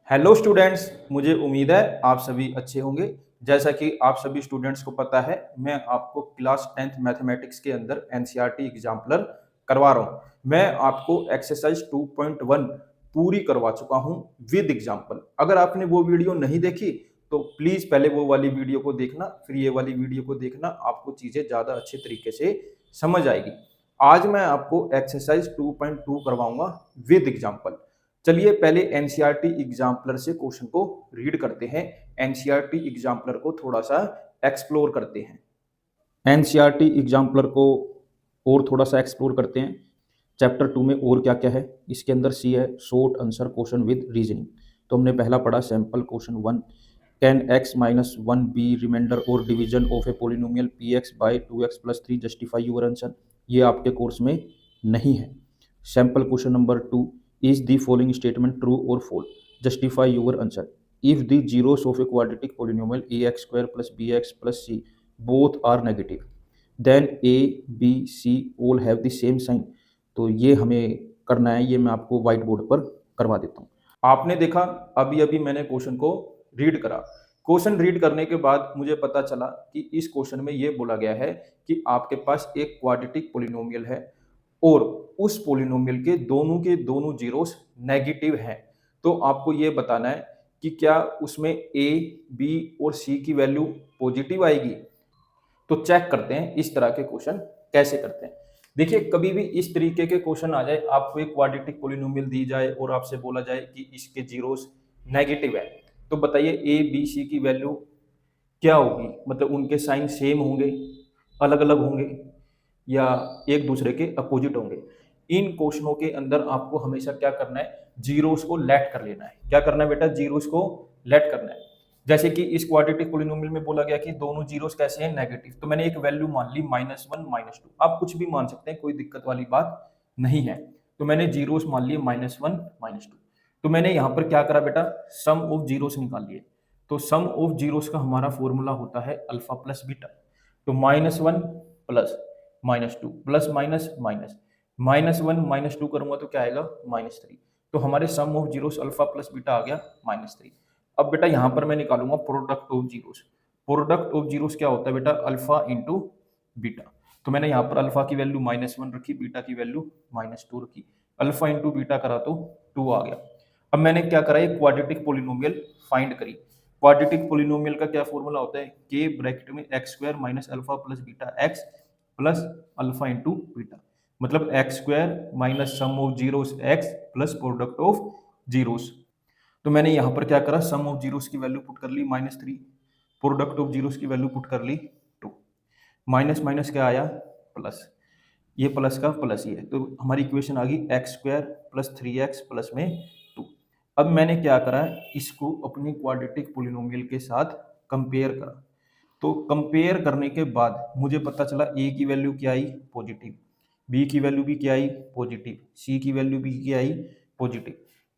Hello students, मुझे उम्मीद है आप सभी अच्छे होंगे। जैसा कि आप सभी स्टूडेंट्स को पता है, मैं आपको क्लास 10th मैथमेटिक्स के अंदर एनसीईआरटी एग्जाम्पलर करवा रहा हूं। मैं आपको एक्सरसाइज 2.1 पूरी करवा चुका हूं विद एग्जाम्पल। अगर आपने वो वीडियो नहीं देखी तो प्लीज पहले वो वाली वीडियो को देखना, फिर ये वाली वीडियो को देखना, आपको चीजें ज्यादा अच्छे तरीके से समझ आएगी। आज मैं आपको एक्सरसाइज 2.2 करवाऊंगा विद एग्जाम्पल। चलिए पहले एनसीईआरटी एग्जाम्पलर से क्वेश्चन को रीड करते हैं। एनसीईआरटी एग्जाम्पलर को थोड़ा सा एक्सप्लोर करते हैं। एनसीईआरटी एग्जाम्पलर को और थोड़ा सा एक्सप्लोर करते हैं। चैप्टर 2 में और क्या क्या है। इसके अंदर सी है short answer question with reasoning. तो हमने पहला पढ़ा sample question 1, can x minus 1 be remainder और division of a polynomial p x by 2x+3 justify your answer. ये आपके कोर्स में नहीं है। Sample question number 2, is the following statement true or false? Justify your answer. If the zeros of a quadratic polynomial ax square plus bx plus c both are negative, then a b c all have the same sign. तो ये हमें करना है, ये मैं आपको white board पर करवा देता हूँ। आपने देखा, अभी अभी मैंने क्वेश्चन को रीड करा। क्वेश्चन रीड करने के बाद मुझे पता चला कि इस क्वेश्चन में ये बोला गया है कि आपके पास एक क्वाड्रेटिक पोलिनोमियल है और उस पोलिनोमियल के दोनों जीरोस नेगेटिव हैं। तो आपको ये बताना है कि क्या उसमें ए, बी और सी की वैल्यू पॉजिटिव आएगी। तो चेक करते हैं इस तरह के क्वेश्चन कैसे करते हैं। देखिए, कभी भी इस तरीके के क्वेश्चन आ जाए, आपको एक क्वाड्रेटिक पोलिनोमियल दी जाए और आपसे बोला जाए कि इसके जीरोस नेगेटिव है, तो बताइए ए बी सी की वैल्यू क्या होगी। मतलब उनके साइन सेम होंगे, अलग अलग होंगे, या एक दूसरे के अपोजिट होंगे। इन क्वेश्चनों के अंदर आपको हमेशा क्या करना है, जीरोस को लेट कर लेना है। क्या करना है बेटा, जीरोस को लेट करना है। जैसे कि इस क्वाड्रेटिक पोलिनोमियल में बोला गया कि दोनों जीरोस कैसे हैं, नेगेटिव। तो मैंने एक वैल्यू मान ली -1 -2। आप कुछ भी मान सकते हैं, कोई दिक्कत वाली बात नहीं है। तो मैंने जीरोस मान लिए -1 -2। तो मैंने यहाँ पर क्या करा बेटा, सम ऑफ जीरोस निकाल लिए। तो सम ऑफ जीरोस का हमारा फॉर्मूला होता है अल्फा प्लस बीटा। तो -1 प्लस -2 प्लस माइनस माइनस -1 -2 करूंगा तो क्या आएगा, -3। तो हमारे sum of zeros alpha plus beta आ गया -3। अब बेटा यहाँ पर मैं निकालूंगा product of zeros. Product of zeros क्या होता है बेटा, अल्फा इंटू बीटा। तो मैंने यहाँ पर अल्फा की वैल्यू -1 रखी, बीटा की वैल्यू -2 रखी। अल्फा इंटू बीटा करा तो 2 आ गया। अब मैंने क्या करा, एक क्वाड्रेटिक पोलिनोमियल फाइंड करी। क्वाड्रेटिक पोलिनोमियल का क्या फॉर्मूला होता है, के ब्रैकेट में x square minus alpha plus beta x plus alpha into beta. मतलब x square minus sum of zeros x plus product of zeros. तो मैंने यहां पर क्या करा, सम ऑफ जीरोस की वैल्यू पुट कर ली -3, प्रोडक्ट ऑफ जीरोस की वैल्यू पुट कर ली 2। माइनस माइनस क्या आया, प्लस। ये प्लस का प्लस ही है, तो हमारी इक्वेशन आ गई x square plus 3x plus में 2। अब मैंने क्या करा, इसको अपनी क्वाड्रेटिक पोलिनोमियल के साथ कंपेयर करा। तो कंपेयर करने के बाद मुझे पता चला ए की वैल्यू क्या आई, पॉजिटिव। बी की वैल्यू भी क्या आई, पॉजिटिव। सी की वैल्यू भी क्या आई, पॉजिटिव।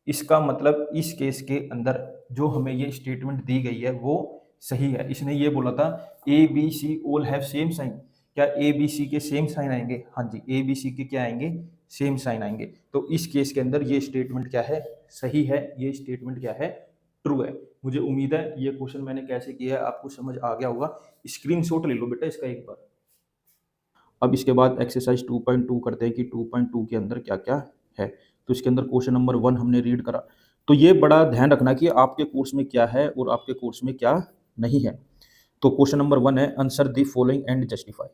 इसका मतलब इस केस के अंदर जो हमें ये स्टेटमेंट दी गई है वो सही है। इसने ये बोला था A B C all have same sign. क्या ए बी सी के सेम साइन आएंगे, हाँ जी, ए बी सी के क्या आएंगे, सेम साइन आएंगे। तो इस केस के अंदर ये स्टेटमेंट क्या है, सही है। ये स्टेटमेंट क्या है, ट्रू है। मुझे उम्मीद है ये क्वेश्चन मैंने कैसे किया है आपको समझ आ गया होगा। स्क्रीनशॉट ले लो बेटा इसका एक बार। अब इसके बाद एक्सरसाइज 2.2 करते हैं कि 2.2 के अंदर क्या क्या है। तो इसके अंदर क्वेश्चन नंबर 1 हमने रीड करा। तो ये बड़ा ध्यान रखना कि आपके कोर्स में क्या है और आपके कोर्स में क्या नहीं है। तो क्वेश्चन नंबर 1 है, answer the following and justify.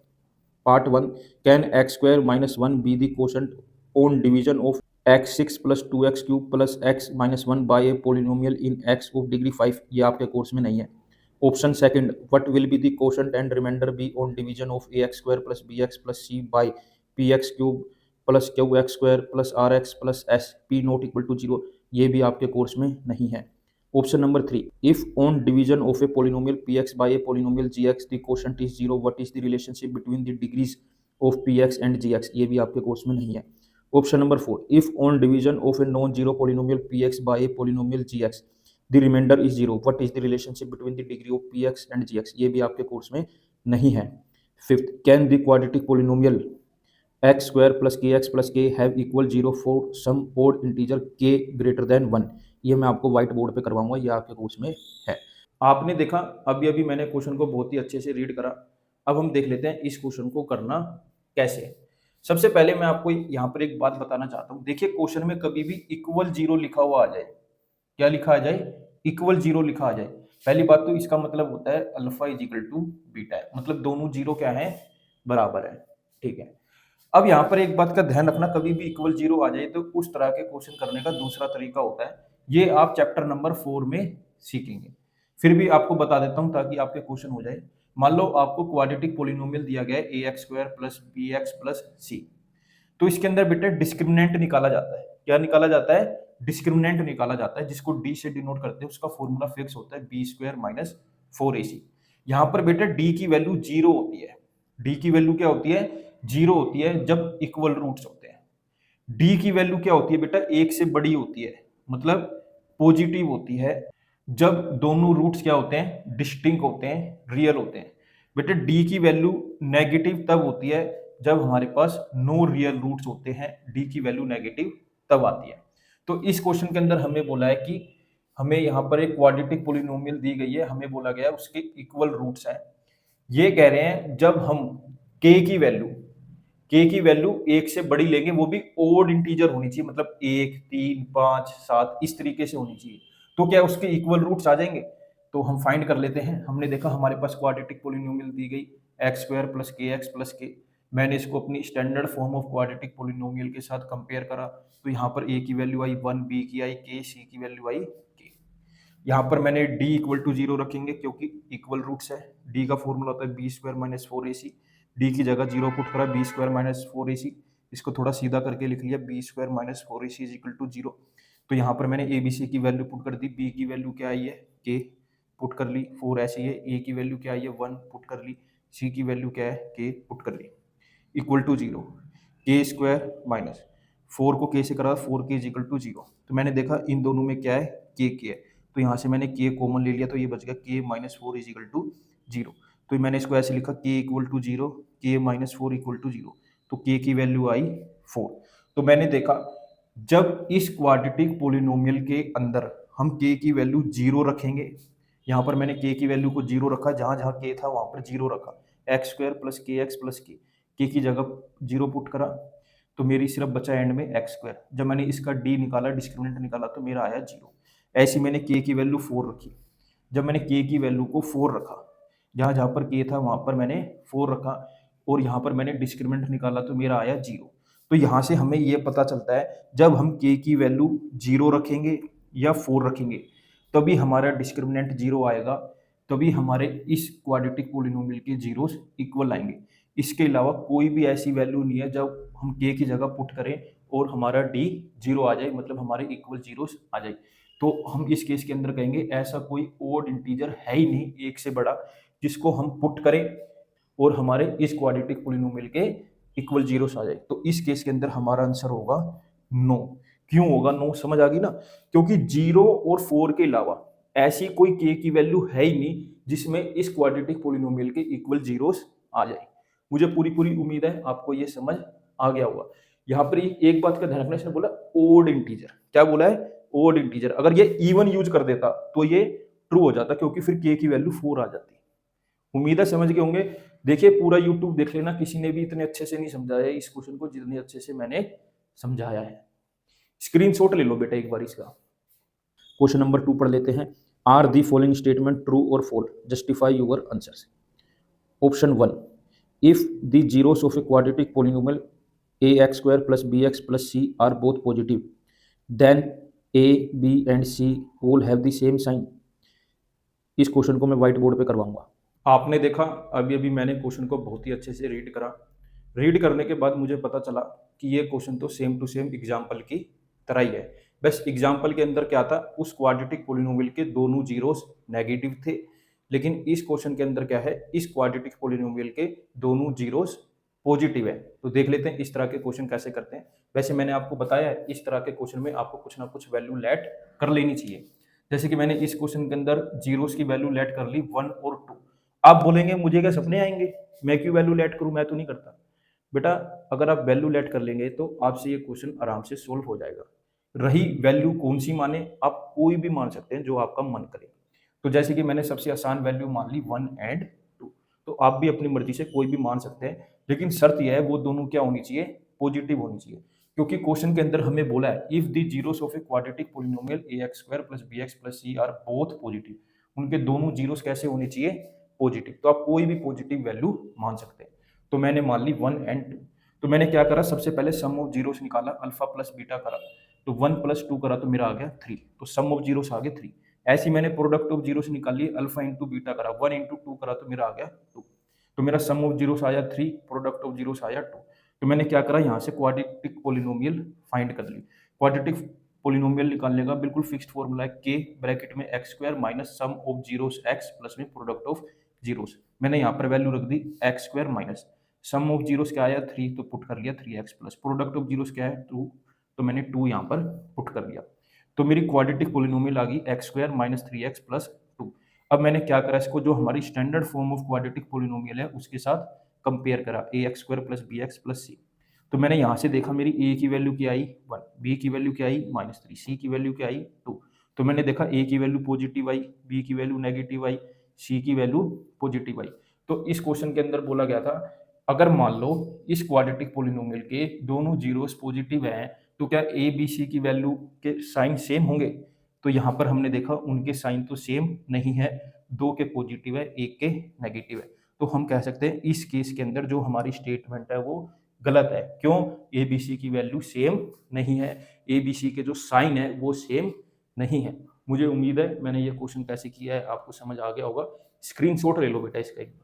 Part 1, can x square minus 1 be the quotient on division of x6 plus 2x³ plus x minus 1 by a polynomial in x of degree 5। ये आपके course में नहीं है। Option second, what will be the quotient and remainder be on division of ax square plus bx plus c by px³ plus qx square plus rx plus s p not equal to 0। ये भी आपके course में नहीं है। Option number 3, if on division of a polynomial px by a polynomial gx the quotient is 0, what is the relationship between the degrees of px and gx। ये भी आपके course में नहीं है। Option number 4, if on division of a non-zero polynomial px by a polynomial gx the remainder is 0, what is the relationship between the degree of px and gx। ये भी आपके course में नहीं है। Fifth, can the quadratic polynomial x square plus K x plus K have equal 0 for some odd integer K greater than 1। ये मैं आपको white board पे करवाऊंगा, ये आपके कोर्स में है। आपने देखा अभी अभी मैंने क्वेश्चन को बहुत ही अच्छे से रीड करा। अब हम देख लेते हैं इस क्वेश्चन को करना कैसे है। सबसे पहले मैं आपको यहाँ पर एक बात बताना चाहता हूँ। देखिए क्वेश्चन में कभी भी इक्वल जीरो लिखा हुआ आ जाए, क्या लिखा आ जाए, इक्वल जीरो लिखा आ जाए, पहली बात तो इसका मतलब होता है alpha is equal to beta है, मतलब दोनों जीरो क्या है, बराबर है। ठीक है। अब यहाँ पर एक बात का ध्यान रखना, कभी भी इक्वल जीरो आ जाए तो उस तरह के क्वेश्चन करने का दूसरा तरीका होता है, ये आप चैप्टर नंबर 4 में सीखेंगे। फिर भी आपको बता देता हूं ताकि आपके क्वेश्चन हो जाए। मान लो आपको क्वाड्रेटिक पोलिनोमियल दिया गया है ax square plus b x plus c, तो इसके अंदर बेटा डिस्क्रिमिनेंट निकाला जाता है। क्या निकाला जाता है, डिस्क्रिमिनेंट निकाला जाता है, जिसको डी से डिनोट करते हैं। उसका फॉर्मूला फिक्स होता है बी स्क्वायर माइनस 4ac। यहाँ पर बेटा डी की वैल्यू जीरो होती है। डी की वैल्यू क्या होती है, जीरो होती है जब इक्वल रूट्स होते हैं। डी की वैल्यू क्या होती है बेटा, एक से बड़ी होती है, मतलब पॉजिटिव होती है जब दोनों रूट्स क्या होते हैं, डिस्टिंक्ट होते हैं, रियल होते हैं। बेटा डी की वैल्यू नेगेटिव तब होती है जब हमारे पास नो रियल रूट्स होते हैं, डी की वैल्यू नेगेटिव तब आती है। तो इस क्वेश्चन के अंदर हमें बोला है कि हमें यहाँ पर एक क्वाड्रेटिक पोलिनोमियल दी गई है, हमें बोला गया है उसके इक्वल रूट्स हैं। ये कह रहे हैं जब हम के की वैल्यू एक से बड़ी लेंगे, वो भी ओड इंटीजर होनी चाहिए, मतलब 1 3 5 7 इस तरीके से होनी चाहिए, तो क्या उसके इक्वल रूट्स आ जाएंगे। तो हम फाइंड कर लेते हैं। हमने देखा हमारे पास क्वाड्रेटिक पोलिनोमियल दी गई x square plus K x plus के, मैंने इसको अपनी standard form of quadratic polynomial के साथ कंपेयर करा, तो यहाँ पर ए की वैल्यू आई 1, बी की आई के, सी की वैल्यू आई के। यहाँ पर मैंने डी इक्वल टू जीरो रखेंगे क्योंकि इक्वल रूट्स है। डी का फॉर्मूला होता है B square minus 4ac, D की जगह जीरो पुट करा, बी स्क्वायर माइनस 4ac, इसको थोड़ा सीधा करके लिख लिया, B square minus 4ac is equal to zero. तो यहाँ पर मैंने ए बी सी की वैल्यू पुट कर दी, बी की वैल्यू क्या आई है के, पुट कर ली, 4 ऐसी है, ए की वैल्यू क्या आई है 1, पुट कर ली, सी की वैल्यू क्या है के, पुट कर ली, इक्वल टू जीरो। के स्क्वायर माइनस 4 को के से करा, 4 के इज इक्वल टू जीरो। तो मैंने देखा इन दोनों में क्या है, के है, तो यहाँ से मैंने के कॉमन ले लिया, तो ये बच गया K minus 4 is equal to zero. तो मैंने इसको ऐसे लिखा K equal to zero, K minus 4 equal to zero, तो के की वैल्यू आई 4। तो मैंने देखा जब इस क्वाड्रेटिक पोलिनोमियल के अंदर हम के की वैल्यू जीरो रखेंगे, यहाँ पर मैंने के की वैल्यू को जीरो रखा, जहां जहां के था वहां पर जीरो रखा, x square plus K x plus के की जगह जीरो पुट करा, तो मेरी सिर्फ बचा एंड में एक्स स्क्वायर। जब मैंने इसका डी निकाला, डिस्क्रिमिनेंट निकाला, तो मेरा आया जीरो। ऐसी मैंने के की वैल्यू 4 रखी। जब मैंने के की वैल्यू को 4 रखा, जहां जहां पर के था वहां पर मैंने 4 रखा, और यहाँ पर मैंने डिस्क्रिमिनेंट निकाला, तो मेरा आया जीरो। तो यहाँ से हमें ये पता चलता है जब हम के की वैल्यू जीरो रखेंगे या 4 रखेंगे तभी हमारा डिस्क्रिमिनेंट जीरो आएगा, तभी हमारे इस क्वाड्रेटिक पोलिनोमियल के जीरोस इक्वल आएंगे। इसके अलावा कोई भी ऐसी वैल्यू नहीं है जब हम के की जगह पुट करें और हमारा डी जीरो आ जाए, मतलब हमारे इक्वल जीरोस आ जाए। तो हम इस केस के अंदर कहेंगे ऐसा कोई ओड इंटीजर है ही नहीं एक से बड़ा जिसको हम पुट करें और हमारे इस क्वाड्रेटिक पोलिनोमियल के इक्वल जीरोस आ जाए। तो इस केस के अंदर हमारा आंसर होगा नो। क्यों होगा नो, समझ आ गई ना, क्योंकि जीरो और 4 के अलावा ऐसी कोई के की वैल्यू है ही नहीं जिसमें इस क्वाड्रेटिक पोलिनोमियल के इक्वल जीरोस आ जाए। मुझे पूरी पूरी उम्मीद है आपको ये समझ आ गया होगा। यहाँ पर एक बात का ध्यान रखना, इसने बोला ओड इंटीजर, क्या बोला है, ओड इंटीजर। अगर ये इवन यूज कर देता तो ये ट्रू हो जाता, क्योंकि फिर के की वैल्यू 4 आ जाती। उम्मीद है समझ गए होंगे। देखिए पूरा यूट्यूब देख लेना, किसी ने भी इतने अच्छे से नहीं समझाया इस क्वेश्चन को जितने अच्छे से मैंने समझाया है। स्क्रीनशॉट ले लो बेटा एक बार इसका। क्वेश्चन नंबर 2 पढ़ लेते हैं। Are the following statement true और false, justify your answers. Option 1, if the zeros of a quadratic polynomial ax square plus bx plus c are both positive, then a b and c all have the same sign। इस question को मैं white board पे करवाऊंगा। आपने देखा अभी अभी मैंने क्वेश्चन को बहुत ही अच्छे से रीड करा। रीड करने के बाद मुझे पता चला कि ये क्वेश्चन तो सेम टू सेम एग्जाम्पल की तरह ही है। बस एग्जाम्पल के अंदर क्या था, उस क्वाड्रेटिक पोलिनोमियल के दोनों जीरोस नेगेटिव थे, लेकिन इस क्वेश्चन के अंदर क्या है, इस क्वाड्रेटिक पोलिनोमियल के दोनों जीरोस पॉजिटिव है। तो देख लेते हैं इस तरह के क्वेश्चन कैसे करते हैं। वैसे मैंने आपको बताया है इस तरह के क्वेश्चन में आपको कुछ ना कुछ वैल्यू लेट कर लेनी चाहिए। जैसे कि मैंने इस क्वेश्चन के अंदर जीरोस की वैल्यू लेट कर ली 1 और 2। आप बोलेंगे मुझे क्या सपने आएंगे, मैं क्यों वैल्यू लेट करूं, मैं तो नहीं करता। बेटा अगर आप वैल्यू लेट कर लेंगे तो आपसे ये क्वेश्चन आराम से सोल्व हो जाएगा, रही वैल्यू कौन सी माने, आप कोई भी मान सकते हैं जो आपका मन करे। तो जैसे कि मैंने सबसे आसान वैल्यू मान ली 1 एंड 2, तो आप भी अपनी मर्जी से कोई भी मान सकते हैं, लेकिन शर्त यह है वो दोनों क्या होनी चाहिए, पॉजिटिव होनी चाहिए। क्योंकि क्वेश्चन के अंदर हमें बोला है if the zeros of a quadratic polynomial ax square plus bx plus c are both positive, उनके दोनों जीरोस कैसे होने चाहिए, पॉजिटिव। तो आप कोई भी पॉजिटिव वैल्यू मान सकते हैं। तो मैंने मान ली 1 एंड 2। तो मैंने क्या करा, सबसे पहले सम ऑफ जीरोस निकाला, अल्फा प्लस बीटा करा, तो 1 प्लस 2 करा तो मेरा आ गया 3, तो सम ऑफ जीरोस आ गए 3। ऐसे ही मैंने प्रोडक्ट ऑफ जीरोस निकाली, अल्फा इंटू बीटा करा, 1 इंटू 2 करा तो मेरा आ गया 2, तो मेरा सम ऑफ जीरोस आया 3, प्रोडक्ट ऑफ जीरोस आया 2। तो मैंने क्या करा, यहाँ से क्वाड्रेटिक पोलिनोमियल फाइंड कर ली। क्वाड्रेटिक पोलिनोमियल निकालने का बिल्कुल फिक्स्ड फॉर्मूला है, के ब्रैकेट में x square minus sum of zeros x plus में प्रोडक्ट ऑफ जीरोस। मैंने यहाँ पर वैल्यू रख दी x square minus sum of zeros क्या आया 3, तो पुट कर लिया 3x plus product of zeros क्या है 2, तो मैंने 2 यहाँ पर पुट कर दिया। तो मेरी क्वाड्रेटिक पोलिनोमियल आ गई x square minus 3x plus 2। अब मैंने क्या करा, इसको जो हमारी standard form of quadratic polynomial है उसके साथ कंपेयर करा, ax square plus bx plus c। तो मैंने यहाँ से देखा मेरी a की वैल्यू क्या आई 1, b की वैल्यू क्या आई -3, c की वैल्यू क्या आई 2। तो मैंने देखा a की वैल्यू पॉजिटिव आई, b की वैल्यू नेगेटिव आई, c की वैल्यू पॉजिटिव आई। तो इस क्वेश्चन के अंदर बोला गया था अगर मान लो इस क्वाड्रेटिक पोलिनोमियल के दोनों जीरोस पॉजिटिव हैं तो क्या ए बी सी की वैल्यू के साइन सेम होंगे। तो यहाँ पर हमने देखा उनके साइन तो सेम नहीं है, दो के पॉजिटिव है एक के नेगेटिव है। तो हम कह सकते हैं इस केस के अंदर जो हमारी स्टेटमेंट है वो गलत है। क्यों, ए बी सी की वैल्यू सेम नहीं है, ए बी सी के जो साइन है वो सेम नहीं है। मुझे उम्मीद है मैंने ये क्वेश्चन कैसे किया है आपको समझ आ गया होगा। स्क्रीनशॉट ले लो बेटा इसका एक।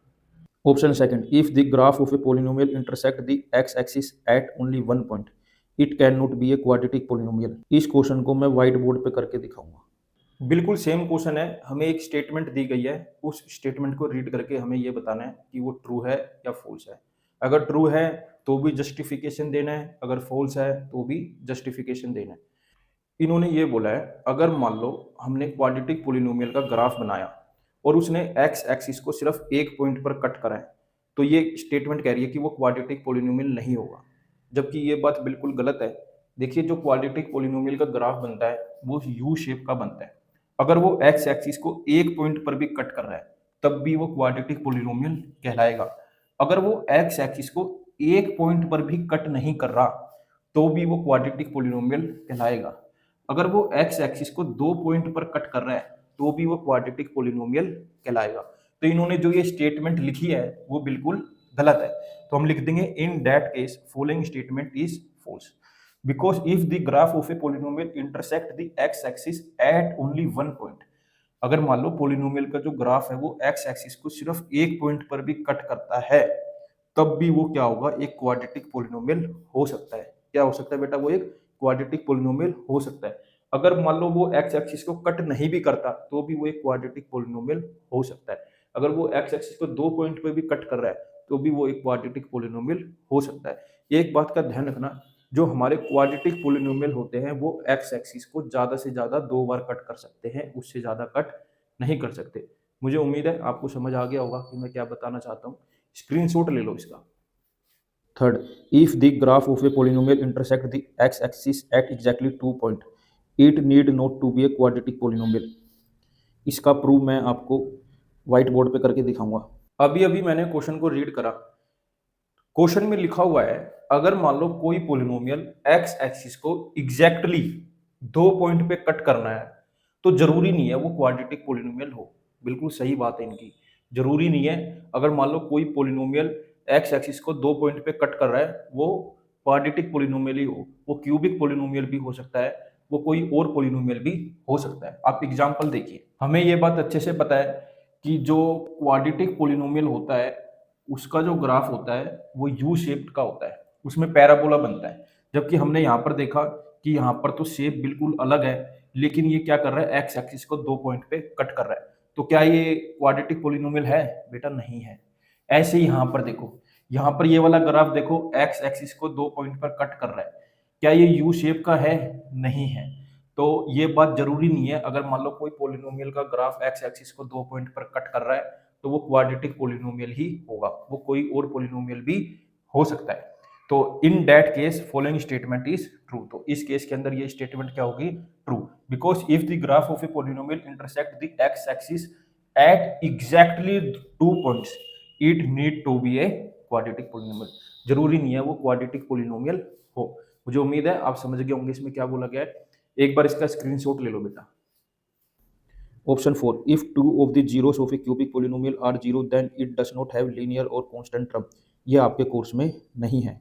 Option second, if the graph of a polynomial intersect the x axis at only one point it can not be a quadratic polynomial. इस क्वेश्चन को मैं व्हाइट बोर्ड पे करके दिखाऊंगा। बिल्कुल सेम क्वेश्चन है, हमें एक स्टेटमेंट दी गई है, उस स्टेटमेंट को रीड करके हमें ये बताना है कि वो ट्रू है या फॉल्स है। अगर ट्रू है तो भी जस्टिफिकेशन देना है, अगर फॉल्स है तो भी जस्टिफिकेशन देना है। इन्होंने ये बोला है अगर मान लो हमने क्वाड्रेटिक पोलिनोमियल का ग्राफ बनाया और उसने एक्स एक्सिस को सिर्फ एक पॉइंट पर कट करा है, तो ये स्टेटमेंट कह रही है कि वो क्वाड्रेटिक पोलिनोमियल नहीं होगा, जबकि ये बात बिल्कुल गलत है। देखिए जो क्वाड्रेटिक पोलिनोमियल का ग्राफ बनता है वो यू शेप का बनता है। अगर वो एक्स एक्सिस को एक पॉइंट पर भी कट कर रहा है तब भी वो क्वाड्रेटिक पोलिनोमियल कहलाएगा। अगर वो एक्स एक्सिस को एक पॉइंट पर भी कट नहीं कर रहा तो भी वो क्वाड्रेटिक पोलिनोमियल कहलाएगा। अगर वो एक्स एक्सिस को दो पॉइंट पर कट कर रहा है तो भी वो क्वाड्रेटिक पोलिनोमियल कहलाएगा। तो इन्होंने जो ये स्टेटमेंट लिखी है वो बिल्कुल गलत है। तो हम लिख देंगे in that case following statement is false because if the graph of a polynomial intersect the x axis at only one point. अगर मान लो पोलिनोमियल का जो ग्राफ है वो एक्स एक्सिस को सिर्फ एक पॉइंट पर भी कट करता है तब भी वो क्या होगा, एक क्वाड्रेटिक पोलिनोमियल हो सकता है। क्या हो सकता है बेटा, वो एक क्वाड्रेटिक पोलिनोमियल हो सकता है। अगर मान लो वो एक्स एक्सिस को कट नहीं भी करता तो भी वो एक क्वाड्रेटिक पोलिनोमियल हो सकता है। अगर वो एक्स एक्सिस को दो पॉइंट पे भी कट कर रहा है तो भी वो एक क्वाड्रेटिक पोलिनोमियल हो सकता है। एक बात का ध्यान रखना, जो हमारे क्वाड्रेटिक पोलिनोमियल होते हैं वो एक्स एक्सिस को ज्यादा से ज्यादा दो बार कट कर सकते हैं, उससे ज्यादा कट नहीं कर सकते। मुझे उम्मीद है आपको समझ आ गया होगा कि मैं क्या बताना चाहता हूँ। स्क्रीनशॉट ले लो इसका। Third, if the graph of a polynomial intersect the x axis at exactly 2 point it need not to be a quadratic polynomial. इसका प्रूफ मैं आपको व्हाइट बोर्ड पे करके दिखाऊंगा। अभी अभी मैंने क्वेश्चन को रीड करा, क्वेश्चन में लिखा हुआ है अगर मान लो कोई पोलिनोमियल एक्स एक्सिस को एग्जैक्टली दो पॉइंट पे कट करना है तो जरूरी नहीं है वो क्वाड्रेटिक पोलिनोमियल हो। बिल्कुल सही बात है इनकी, जरूरी नहीं है। अगर मान लो कोई पोलिनोमियल एक्स एक्सिस को दो पॉइंट पे कट कर रहा है वो क्वाड्रेटिक पोलिनोमियल ही हो, वो क्यूबिक पोलिनोमियल भी हो सकता है, वो कोई और पोलिनोमियल भी हो सकता है। आप एग्जांपल देखिए, हमें ये बात अच्छे से पता है कि जो क्वाड्रेटिक पोलिनोमियल होता है उसका जो ग्राफ होता है वो यू शेप्ड का होता है, उसमें पैराबोला बनता है। जबकि हमने यहाँ पर देखा कि यहाँ पर तो शेप बिल्कुल अलग है, लेकिन ये क्या कर रहा है, एक्स एक्सिस को दो पॉइंट पे कट कर रहा है। तो क्या ये क्वाड्रेटिक पोलिनोमियल है? बेटा नहीं है। ऐसे ही यहाँ पर देखो, यहाँ पर ये वाला ग्राफ देखो, एक्स एक्सिस को दो पॉइंट पर कट कर रहा है, क्या ये यू शेप का है? नहीं है। तो ये बात जरूरी नहीं है अगर मान लो कोई पोलिनोमियल का ग्राफ एक्स एक्सिस को दो पॉइंट पर कट कर रहा है तो वो क्वाड्रेटिक पोलिनोमियल ही होगा, वो कोई और पोलिनोमियल भी हो सकता है। तो in that case following statement is true, तो इस केस के अंदर ये स्टेटमेंट क्या होगी, true, because if the graph of a polynomial intersect the x axis at exactly 2 points it need to be a quadratic polynomial. जरूरी नहीं है वो क्वाड्रेटिक पॉलिनोमियल हो। मुझे उम्मीद है आप समझ गए होंगे इसमें क्या बोला गया है। एक बार इसका स्क्रीनशॉट ले लो बेटा। Option 4, if two of the zeros of a cubic polynomial are zero then it does not have linear और कांस्टेंट टर्म। ये आपके कोर्स में नहीं है।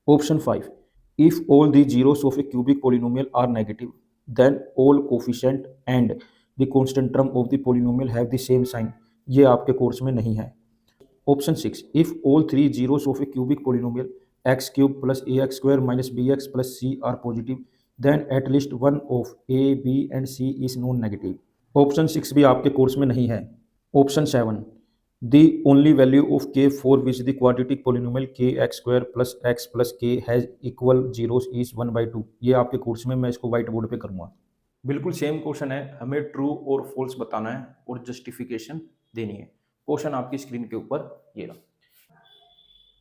Option 5, if all the zeros of a cubic polynomial are negative, then all coefficient and the constant term of the polynomial have the same sign। ये आपके course में नहीं है। Option 6, if all three zeros of a cubic polynomial x cube plus ax square minus bx plus c are positive, then at least one of a, b and c is non-negative। Option 6 भी आपके course में नहीं है। Option 7, the only value of k for which the quadratic polynomial kx square plus k has equal zeros is 1/2। ये आपके course में मैं इसको व्हाइट बोर्ड पे करूंगा। बिल्कुल सेम क्वेश्चन है, हमें ट्रू और फॉल्स बताना है और जस्टिफिकेशन देनी है। क्वेश्चन आपकी स्क्रीन के ऊपर ये रहा।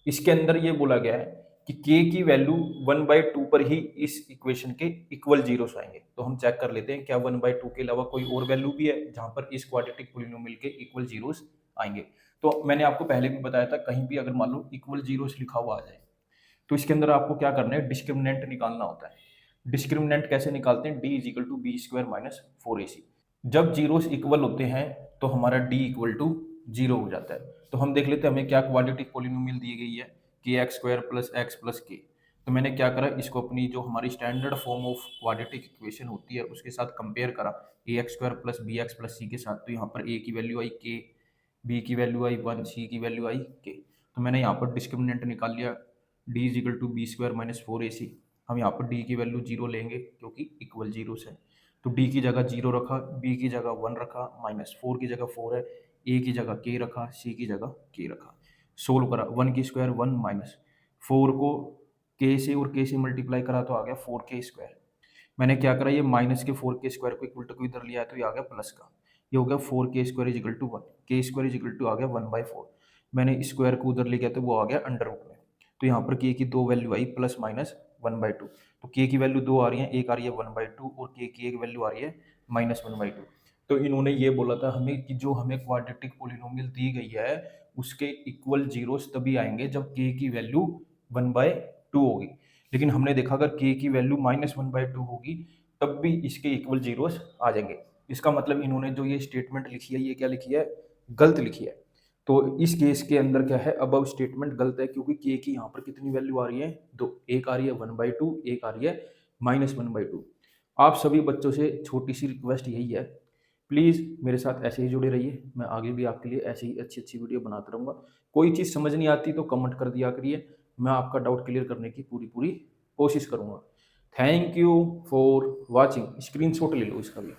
इसके अंदर ये बोला गया है कि k की वैल्यू 1/2 पर ही इस इक्वेशन के इक्वल जीरोस आएंगे। तो हम चेक कर लेते हैं क्या 1/2 के अलावा कोई और वैल्यू भी है जहां पर इस क्वाड्रेटिक पॉलिनोमियल के इक्वल जीरोस आएंगे। तो मैंने आपको पहले भी बताया था, कहीं भी अगर मान लो इक्वल जीरोस लिखा हुआ आ जाए तो इसके अंदर आपको क्या करना है, डिस्क्रिमिनेंट निकालना होता है। डिस्क्रिमिनेंट कैसे निकालते हैं, d is equal to B square minus 4ac। जब जीरोस इक्वल होते हैं तो हमारा d इक्वल टू 0 हो जाता है। तो हम देख लेते हैं हमें क्या क्वाड्रेटिक पॉलिनोमियल दी गई है, कि x square plus x plus k. तो मैंने क्या करा, इसको अपनी जो हमारी standard form of quadratic equation होती है उसके साथ कंपेयर करा, a x square plus b x plus c के साथ। तो यहाँ पर ए की वैल्यू आई के, बी की वैल्यू आई 1, सी की वैल्यू आई के। तो मैंने यहाँ पर डिस्क्रिमिनेंट निकाल लिया, D is equal to B square minus 4ac। हम यहाँ पर डी की वैल्यू 0 लेंगे क्योंकि इक्वल जीरो है। तो डी की जगह 0 रखा, बी की जगह 1 रखा, माइनस 4 की जगह 4 है, ए की जगह के रखा, सी की जगह के रखा। सोल्व करा, 1 की स्क्वायर 1 माइनस 4 को के से और के से मल्टीप्लाई करा तो आ गया 4k स्क्वायर। मैंने क्या करा, ये माइनस के 4k स्क्वायर को इक्वल टू को इधर लिया है तो ये आ गया प्लस का। ये हो गया 4k square is equal to 1, के स्क्वायर इज इक्वल टू आ गया 1/4। मैंने स्क्वायर को उधर ले गया तो वो आ गया अंडर रूट में। तो यहाँ पर के की दो वैल्यू आई प्लस माइनस 1/2। तो के की वैल्यू दो आ रही है, एक आ रही है 1/2 और के की एक वैल्यू आ रही है माइनस 1/2। तो इन्होंने ये बोला था हमें कि जो हमें क्वाड्रेटिक पॉलिनोमियल दी गई है उसके इक्वल जीरोस तभी आएंगे जब के की वैल्यू 1/2 होगी। लेकिन हमने देखा अगर के की वैल्यू माइनस 1/2 होगी तब भी इसके इक्वल जीरोस आ जाएंगे। इसका मतलब इन्होंने जो ये स्टेटमेंट लिखी है ये क्या लिखी है, गलत लिखी है। तो इस केस के अंदर क्या है, अबव स्टेटमेंट गलत है क्योंकि के की यहाँ पर कितनी वैल्यू आ रही है, दो, एक आ रही है 1/2, एक आ रही है माइनस 1/2। आप सभी बच्चों से छोटी सी रिक्वेस्ट यही है, प्लीज़ मेरे साथ ऐसे ही जुड़े रहिए। मैं आगे भी आपके लिए ऐसे ही अच्छी अच्छी वीडियो बनाता रहूँगा। कोई चीज़ समझ नहीं आती तो कमेंट कर दिया करिए, मैं आपका डाउट क्लियर करने की पूरी पूरी कोशिश करूँगा। Thank you for watching. Screenshot ले लो इसका भी।